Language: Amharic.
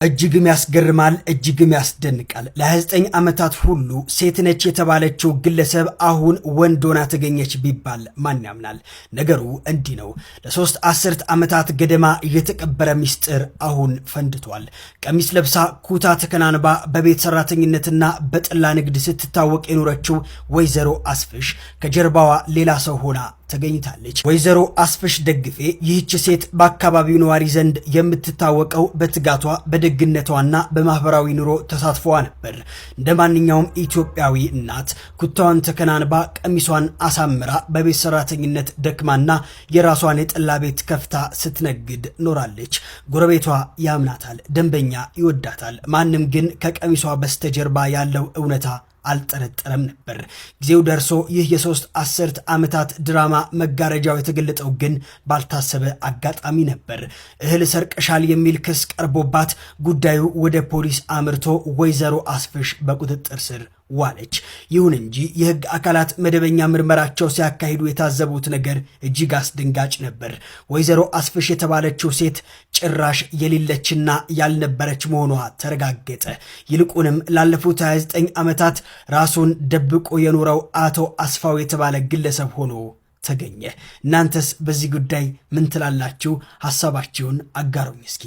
እጅግም ያስገርማል፣ እጅግም ያስደንቃል። ለ29 ዓመታት ሁሉ ሴት ነች የተባለችው ግለሰብ አሁን ወንድ ሆና ተገኘች ቢባል ማን ያምናል? ነገሩ እንዲህ ነው። ለ3 አስርት ዓመታት ገደማ የተቀበረ ሚስጥር አሁን ፈንድቷል። ቀሚስ ለብሳ ኩታ ተከናንባ በቤት ሰራተኝነትና በጠላ ንግድ ስትታወቅ የኖረችው ወይዘሮ አስፍሽ ከጀርባዋ ሌላ ሰው ሆና ተገኝታለች። ወይዘሮ አስፍሽ ደግፌ ይህች ሴት በአካባቢው ነዋሪ ዘንድ የምትታወቀው በትጋቷ በደግነቷና በማህበራዊ ኑሮ ተሳትፎዋ ነበር። እንደ ማንኛውም ኢትዮጵያዊ እናት ኩታዋን ተከናንባ ቀሚሷን አሳምራ በቤት ሰራተኝነት ደክማና የራሷን የጠላ ቤት ከፍታ ስትነግድ ኖራለች። ጎረቤቷ ያምናታል፣ ደንበኛ ይወዳታል። ማንም ግን ከቀሚሷ በስተጀርባ ያለው እውነታ አልጠረጠረም ነበር። ጊዜው ደርሶ ይህ የ3 አስርት ዓመታት ድራማ መጋረጃው የተገለጠው ግን ባልታሰበ አጋጣሚ ነበር። እህል ሰርቀሻል የሚል ክስ ቀርቦባት ጉዳዩ ወደ ፖሊስ አምርቶ ወይዘሮ አስፍሽ በቁጥጥር ስር ዋለች። ይሁን እንጂ የህግ አካላት መደበኛ ምርመራቸው ሲያካሂዱ የታዘቡት ነገር እጅግ አስደንጋጭ ነበር። ወይዘሮ አስፍሽ የተባለችው ሴት ጭራሽ የሌለችና ያልነበረች መሆኗ ተረጋገጠ። ይልቁንም ላለፉት 29 ዓመታት ራሱን ደብቆ የኖረው አቶ አስፋው የተባለ ግለሰብ ሆኖ ተገኘ። እናንተስ በዚህ ጉዳይ ምን ትላላችሁ? ሐሳባችሁን አጋሩኝ እስኪ።